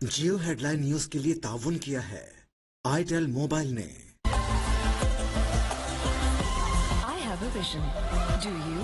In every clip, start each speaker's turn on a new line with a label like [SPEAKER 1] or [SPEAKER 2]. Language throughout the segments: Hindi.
[SPEAKER 1] जियो हेडलाइन न्यूज के लिए ताउन किया है आईटेल मोबाइल ने।
[SPEAKER 2] I have a vision. Do you?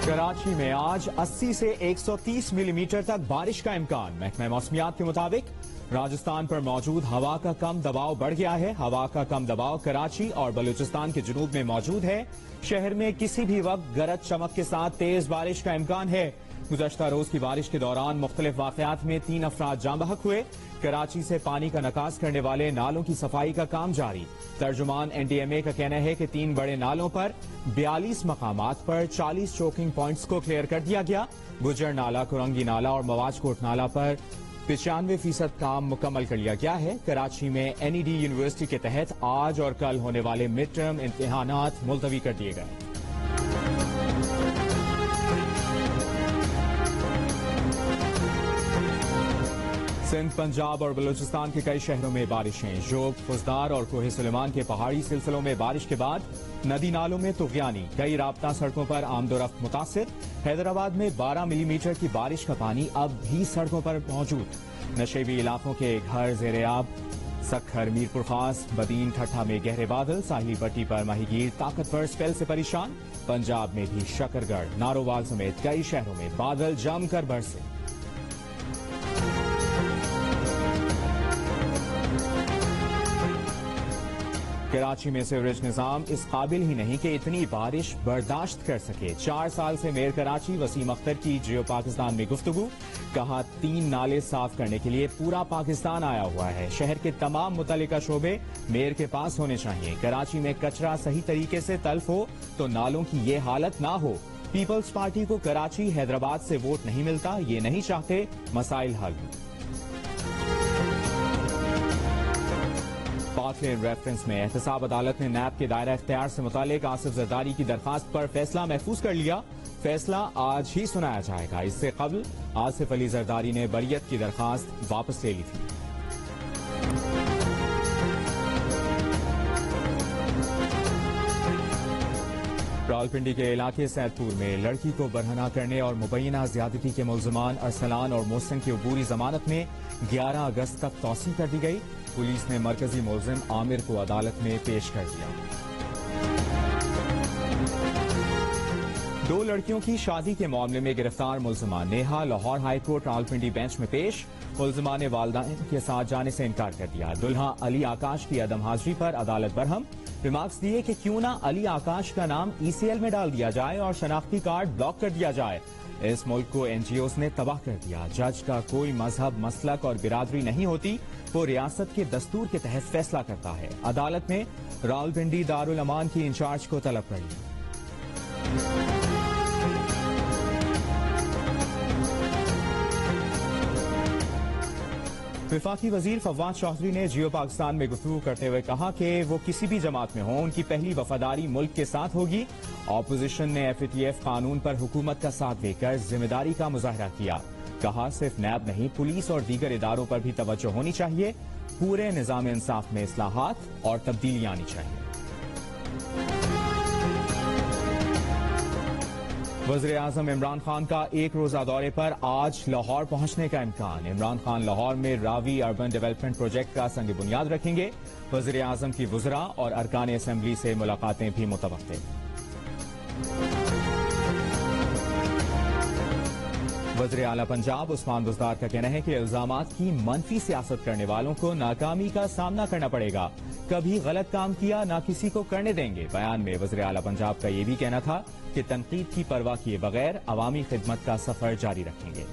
[SPEAKER 3] Karachi में आज 80 से 130 मिलीमीटर तक बारिश का इम्कान। महकमा मौसमियात के मुताबिक राजस्थान पर मौजूद हवा का कम दबाव बढ़ गया है। हवा का कम दबाव कराची और बलूचिस्तान के जुनूब में मौजूद है। शहर में किसी भी वक्त गरज चमक के साथ तेज बारिश का इम्कान है। गुज़श्ता रोज की बारिश के दौरान मुख्तलिफ वाकयात में 3 अफराद जाँ बहक हुए। कराची से पानी का निकास करने वाले नालों की सफाई का काम जारी। तर्जुमान NDMA का कहना है कि 3 बड़े नालों पर 42 मकामात पर 40 चोकिंग पॉइंट्स को क्लियर कर दिया गया। गुजर नाला, कुरंगी नाला और मवाजकोट नाला पर 95% काम मुकम्मल कर लिया गया है। कराची में NED यूनिवर्सिटी के तहत आज और कल होने वाले मिड टर्म इम्तिहानात मुलतवी कर दिए गए। सिंध, पंजाब और बलूचिस्तान के कई शहरों में बारिशें। जोब, फुजदार और कोहे सुलेमान के पहाड़ी सिलसिलों में बारिश के बाद नदी नालों में तुगयानी। कई राब्ता सड़कों पर आमदोरफ्त मुतासिर। हैदराबाद में 12 मिलीमीटर की बारिश का पानी अब भी सड़कों पर मौजूद। नशेबी इलाकों के घर जेरेआब। सक्खर, मीरपुर खास, बदीन, ठट्ठा में गहरे बादल। साहिल पट्टी पर माहीगीर ताकतवर स्पेल से परेशान। पंजाब में भी शकरगढ़, नारोवाल समेत कई शहरों में बादल जमकर बरसे। कराची में सीवरेज निजाम इस काबिल ही नहीं कि इतनी बारिश बर्दाश्त कर सके। 4 साल से मेयर कराची वसीम अख्तर की जियो पाकिस्तान में गुफ्तगू। कहा 3 नाले साफ करने के लिए पूरा पाकिस्तान आया हुआ है। शहर के तमाम मुतल्लिका शोबे मेयर के पास होने चाहिए। कराची में कचरा सही तरीके से तल्फ हो तो नालों की ये हालत ना हो। पीपल्स पार्टी को कराची, हैदराबाद से वोट नहीं मिलता, ये नहीं चाहते मसाइल हल। पाक लेन रेफरेंस में एहतसाब अदालत ने नैब के दायरा इख्तियार से मुतालिक आसिफ जरदारी की दरखास्त पर फैसला महफूज कर लिया। फैसला आज ही सुनाया जाएगा। इससे कबल आसिफ अली जरदारी ने बरियत की दरखास्त वापस ले ली थी। रावलपिंडी के इलाके सैदपुर में लड़की को बरहना करने और मुबैना ज्यादती के मुल्जिमान अरसलान और मोहसिन की अबूरी जमानत में 11 अगस्त तक तौसीह कर दी गई। पुलिस ने मरकजी मुल्जिम आमिर को अदालत में पेश कर दिया। 2 लड़कियों की शादी के मामले में गिरफ्तार मुल्जिमा नेहा लाहौर हाईकोर्ट रावलपिंडी बेंच में पेश। मुल्जिमा ने वालिदैन के साथ जाने से इनकार कर दिया। दुल्हा अली आकाश की अदम हाजिरी पर अदालत बरहम। रिमार्क्स दिए कि क्यों ना अली आकाश का नाम ECL में डाल दिया जाए और शनाख्ती कार्ड ब्लॉक कर दिया जाए। इस मुल्क को NGOs ने तबाह कर दिया। जज का कोई मजहब, मसलक और बिरादरी नहीं होती, वो रियासत के दस्तूर के तहत फैसला करता है। अदालत ने रावलपिंडी दारुल अमान की इंचार्ज को तलब कर लिया। विफाकी वजीर फवाद चौधरी ने जियो पाकिस्तान में गुफ्तगू करते हुए कहा कि वो किसी भी जमात में हो, उनकी पहली वफादारी मुल्क के साथ होगी। ऑपोजिशन ने FATF कानून पर हुकूमत का साथ देकर जिम्मेदारी का मुजाहरा किया। कहा सिर्फ नैब नहीं, पुलिस और दीगर इदारों पर भी तवज्जो होनी चाहिए। पूरे निजाम इंसाफ में इस्लाहात और तब्दीली आनी चाहिए। वज़ीर आज़म इमरान खान का 1 रोजा दौरे पर आज लाहौर पहुंचने का इम्कान। इमरान खान लाहौर में रावी अर्बन डेवलपमेंट प्रोजेक्ट का संग बुनियाद रखेंगे। वज़ीर आज़म की वुज़रा और अरकान असेंबली से मुलाकातें भी मुतवक्किल। वज़ीर आला पंजाब उस्मान बुज़दार का कहना है कि इल्जामात की मनफी सियासत करने वालों को नाकामी का सामना करना पड़ेगा। कभी गलत काम किया ना किसी को करने देंगे। बयान में वज़ीर आला पंजाब का यह भी कहना था कि तनकीद की परवाह किए बगैर अवामी खिदमत का सफर जारी रखेंगे।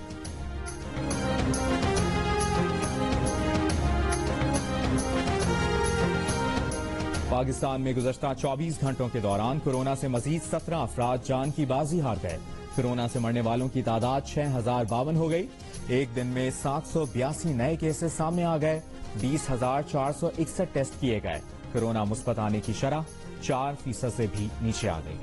[SPEAKER 3] पाकिस्तान में गुज़श्ता 24 घंटों के दौरान कोरोना से मजीद 17 अफराद जान की बाजी हार गए। कोरोना से मरने वालों की तादाद 6052 हो गई। एक दिन में 782 नए केसेस सामने आ गए। 20,461 टेस्ट किए गए। कोरोना मुस्बत आने की शरह 4% से भी नीचे आ गई।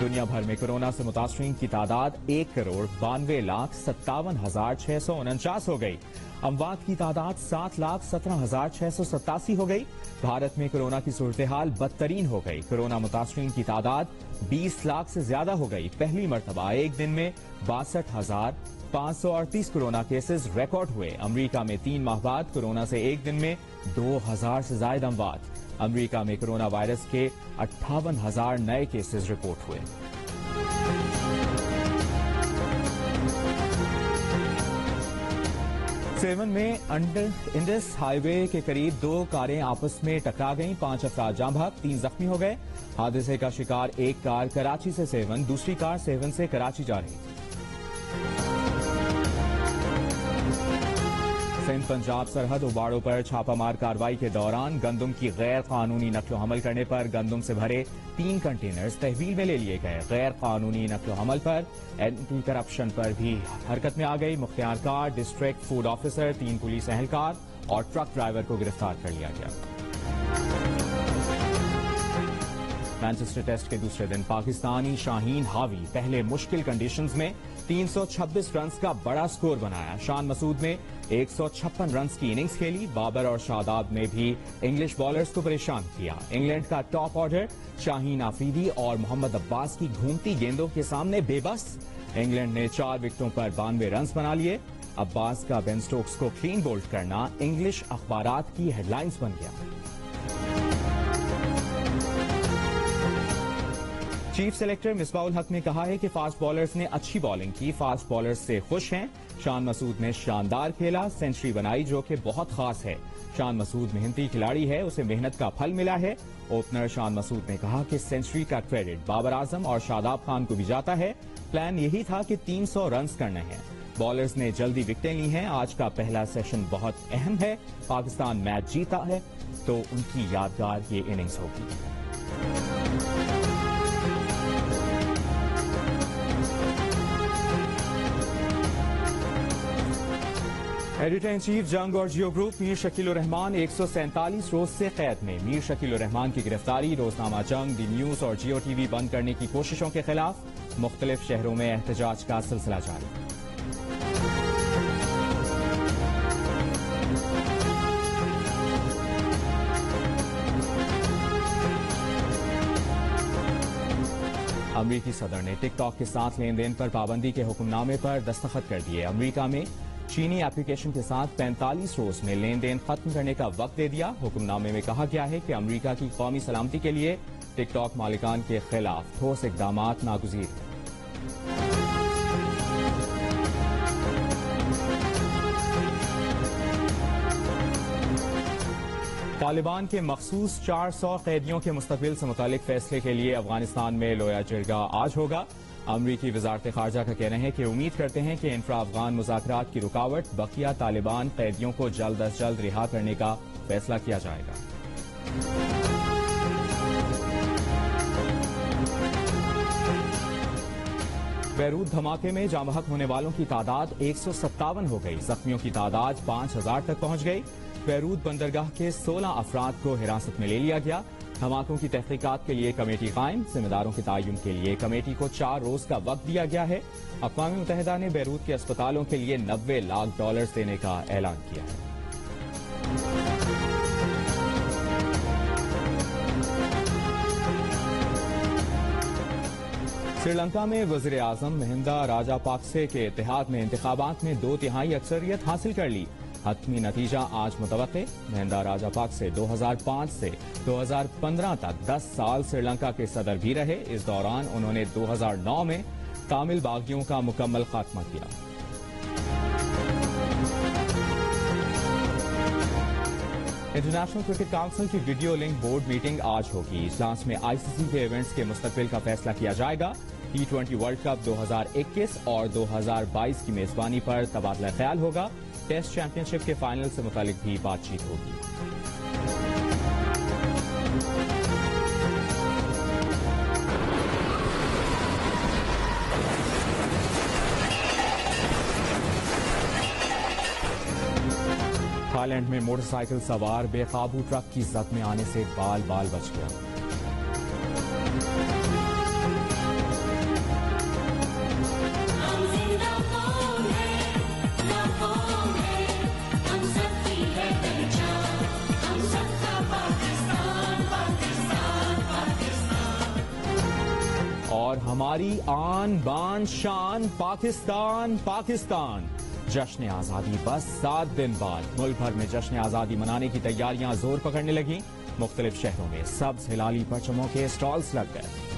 [SPEAKER 3] दुनिया भर में कोरोना से मुतासरीन की तादाद 1,92,57,649 हो गई। अमवात की तादाद 7,17,687 हो गई। भारत में कोरोना की सूरत हाल बदतरीन हो गई। कोरोना मुतासरीन की तादाद 20 लाख से ज्यादा हो गई। पहली मरतबा एक दिन में 62,538 कोरोना केसेस रिकॉर्ड हुए। अमरीका में 3 माह बाद कोरोना से एक दिन में 2,000 से ज्यादा अमवात। अमरीका में कोरोना वायरस के 58,000 नए केसेस रिपोर्ट हुए। सेवन में इंडस हाईवे के करीब 2 कारें आपस में टकरा गईं। 5 अफराद जाँ भाग, 3 जख्मी हो गए। हादसे का शिकार एक कार कराची से सेवन, दूसरी कार सेवन से कराची जा रही थी। सिंध पंजाब सरहद उबाड़ों पर छापामार कार्रवाई के दौरान गंदम की गैर कानूनी नकलो हमल करने पर गंदम से भरे 3 कंटेनर्स तहवील में ले लिए गए। गैर कानूनी नकलो हमल पर एंटी करप्शन पर भी हरकत में आ गई। मुख्तियारकार, डिस्ट्रिक्ट फूड ऑफिसर, 3 पुलिस एहलकार और ट्रक ड्राइवर को गिरफ्तार कर लिया गया। मैनचेस्टर टेस्ट के दूसरे दिन पाकिस्तानी शाहीन हावी पहले मुश्किल कंडीशंस में 326 रन्स का बड़ा स्कोर बनाया। शान मसूद ने 156 रन्स की इनिंग्स खेली। बाबर और शादाब ने भी इंग्लिश बॉलर्स को परेशान किया। इंग्लैंड का टॉप ऑर्डर शाहीन आफरीदी और मोहम्मद अब्बास की घूमती गेंदों के सामने बेबस। इंग्लैंड ने 4 विकेटों पर 92 रन्स बना लिए। अब्बास का बेन स्टोक्स को क्लीन बोल्ड करना इंग्लिश अखबारात की हेडलाइंस बन गया। चीफ सेलेक्टर मिसबाउल हक ने कहा है कि फास्ट बॉलर्स ने अच्छी बॉलिंग की, फास्ट बॉलर्स से खुश हैं। शान मसूद ने शानदार खेला, सेंचुरी बनाई जो कि बहुत खास है। शान मसूद मेहनती खिलाड़ी है, उसे मेहनत का फल मिला है। ओपनर शान मसूद ने कहा कि सेंचुरी का क्रेडिट बाबर आजम और शादाब खान को भी जाता है। प्लान यही था कि 300 रन्स करने हैं। बॉलर्स ने जल्दी विकेटें ली हैं। आज का पहला सेशन बहुत अहम है। पाकिस्तान मैच जीता है तो उनकी यादगार ये इनिंग्स होगी। एडिटर इन चीफ जंग और जियो ग्रुप मीर शकील उर रहमान 147 रोज से कैद में। मीर शकील उर रहमान की गिरफ्तारी, रोजनामा जंग, दी न्यूज और जियो टीवी बंद करने की कोशिशों के खिलाफ मुख्तलिफ शहरों में एहतजाज का सिलसिला जारी। अमरीकी सदर ने टिकटॉक के साथ लेन देन पर पाबंदी के हुक्मनामे पर दस्तखत कर दिए। अमरीका में चीनी एप्लीकेशन के साथ 45 रोज में लेन देन खत्म करने का वक्त दे दिया। हुक्मनामे में कहा गया है कि अमरीका की कौमी सलामती के लिए टिकटॉक मालिकान के खिलाफ ठोस इकदामात नागुज़ीर हैं। तालिबान के मखसूस 400 कैदियों के मुस्तकबिल से मुतालिक फैसले के लिए अफगानिस्तान में लोया जिरगा आज होगा। अमरीकी वजारत खारजा का कहना है कि उम्मीद करते हैं कि इंफ्रा अफगान मुज़ाकरात की रुकावट बकिया तालिबान कैदियों को जल्द अज जल्द रिहा करने का फैसला किया जाएगा। बैरूत धमाके में जाँ बहक होने वालों की तादाद 157 हो गई। जख्मियों की तादाद 5000 तक पहुंच गई। बैरूत बंदरगाह के 16 अफराद को हिरासत में ले लिया गया। धमाकों की तहकीकात के लिए कमेटी कायम। जिम्मेदारों के तयन के लिए कमेटी को 4 रोज का वक्त दिया गया है। अक़वाम मुत्तहिदा ने बैरूत के अस्पतालों के लिए $90 लाख देने का ऐलान किया है। श्रीलंका में वज़ीर आज़म महिंदा राजापाक्से के इत्तेहाद में इंतखाबात में 2/3 अक्सरियत हासिल कर ली। हतमी नतीजा आज मुतवक्के। महिंदा राजापाक्से 2005 से 2015 तक 10 साल श्रीलंका के सदर भी रहे। इस दौरान उन्होंने 2009 में तामिल बागियों का मुकम्मल खात्मा किया। इंटरनेशनल क्रिकेट काउंसिल की वीडियो लिंक बोर्ड मीटिंग आज होगी। इजलास में आईसीसी के इवेंट्स के मुस्तकबिल का फैसला किया जाएगा। T20 वर्ल्ड कप 2021 और 2022 की मेजबानी पर तबादला ख्याल होगा। टेस्ट चैंपियनशिप के फाइनल से मुतालिक भी बातचीत होगी। थाईलैंड में मोटरसाइकिल सवार बेकाबू ट्रक की जद में आने से बाल बाल बच गया। और हमारी आन बान शान पाकिस्तान पाकिस्तान। जश्न आजादी बस 7 दिन बाद मुल्क भर में जश्न आजादी मनाने की तैयारियां जोर पकड़ने लगी। मुख्तलिफ शहरों में सब्ज हिलाली परचमों के स्टॉल्स लग गए।